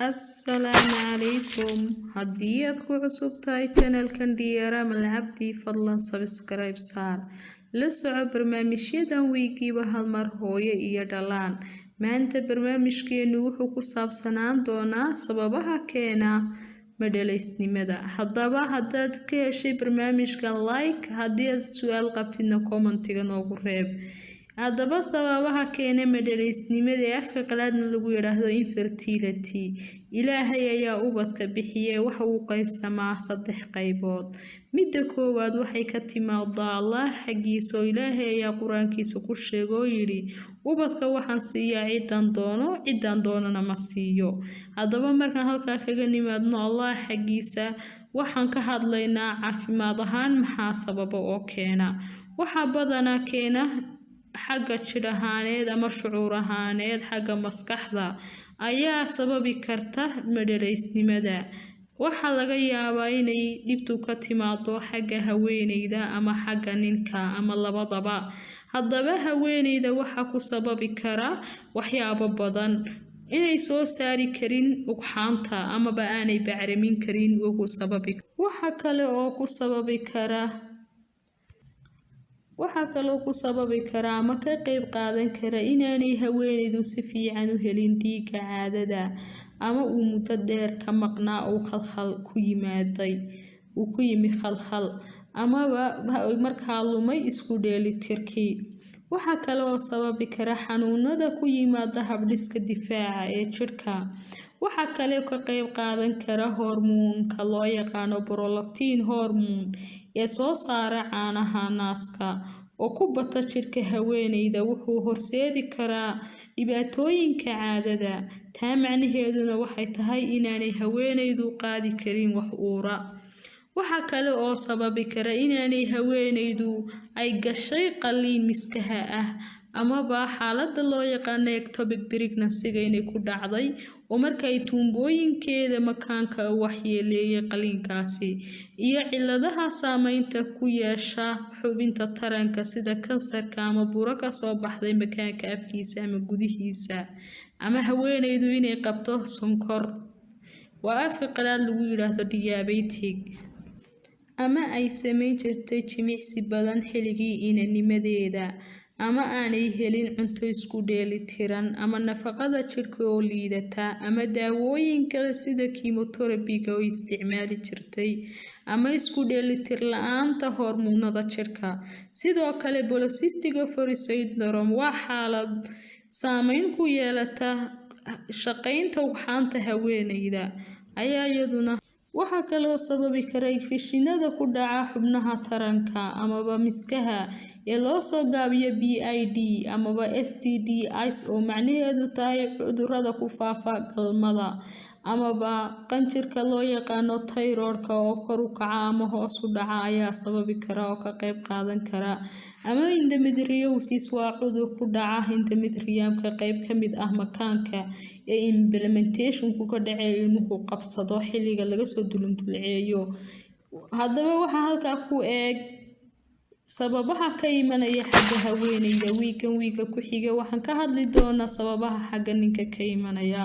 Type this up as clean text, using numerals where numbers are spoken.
السلام عليكم هديت كعصب تاي channel كان ديارة ملعبتي فضلا سبسكرايب صار لسه برنامج يدا ويجي بهالمرهوية إيا دلان ما أنت برنامج كينو حكو سابسنان دونا سببها كينا مدلسني مدى حضابا هداد كيشي برنامج كان لايك هديت سؤال قبتنا كومنتيغا نوغو ريب haddaba sababaha keena madhalaysnimada ee afka qalaadna lagu yiraahdo infertility ilaahay ayaa ubadka bixiyay waxa uu qaybsamaa 3 qaybood midda koowaad waxay ka timaadaa Allah xaqiisa oo ilaahay ayaa quraankiisa ku sheegay yiri ubadka waxaan siiyaa ciidan doonana ma siiyo haddaba markaan halka kaga nimaadno Allah xaqiisa waxaan ka hadlaynaa caafimaad ahaan maxaa sababa oo keena waxa badanaa keena xagga jir ahaaneed ama shucuur ahaaneed xagga maskaxda ayaa sababi karta madhalaysnimada waxa laga yaabaa inay dhibtu ka timaado xagga haweeneyda ama xagga ninka ama labadaba haddaba haweeneyda waxa ku sababi kara waxyaabo badan inay soo saari karin ugxaanta ama aanay bacrimin karin ugu sababi waxa kale oo ku sababi kara ama ka qayb qaadan kara inaanay haweeneydu si fiican u helin dhiigga caadada ama uu muddo dheer ka maqnaa oo khalkhal ku yimi khalkhal ama markaa lumay isku dheelitirkii waxa kale oo sababi kara xanuunada ku yimaada habdhiska difaaca ee jirka waxa kale oo ka qayb qaadan kara hormoonka loo yaqaan prolactin hormone ee soo saara caanaha naaska oo ku bata jirka haweeneyda wuxuu horseedi karaa dhibaatooyinka caadada taa macnaheeduna waxay tahay inaanay haweeneydu qaadi karin wax uura waxa kale oo sababi kara inaanay haweeneydu ay gashay qalliin miskaha ah ama xaaladda loo yaqaan ectopic pregnancy inay ku dhacday oo markay tuumbooyinkeeda makaanka waxyeeleeyay qalliinkaasi iyo ciladaha saameynta ku yeesha xubinta taranka sida kansarka ama buro ka soo baxday makaanka afkiisa ama gudihiisa ama haweeneydu inay qabto sonkor waa afka qalaad lagu yiraahdo diabetic ama ay sameyn jirtay jimicsi badan xilligii inanimadeeda ama aanay helin cunto isku dheelitiran ama nafaqada jirka oo liidata ama daawooyinka sida chemotherapy-ga oo isticmaali jirtay ama isku dheelitir la'aanta hormoonada jirka sidoo kale polycystic ovary syndrome waa xaalad saameyn ku yeelata shaqaynta ugxaanta haweeneyda ayaa iyaduna waxa kale oo sababi kara infekshinada ku dhaca xubnaha taranka ama miskaha ee loo soo gaabiyo PID ama STDs oo macnaheedu tahay cudurrada ku faafa galmada ama qanjirka loo yaqaan thyroid-ka oo kor u kaca ama hoos u dhaca ayaa sababi kara oo ka qayb qaadan kara ama endometriosis waa cudur ku dhaca endometriumka qayb ka mid ah makaanka ee implantation-ku ka dhacay ilmuhu qabsado xilliga laga soo dulceeyo haddaba waxa halka ku eeg sababaha ka imanaya xagga haweeneyda wiiga ku xiga waxaan ka hadli doonaa sababaha xagga ninka ka imanaya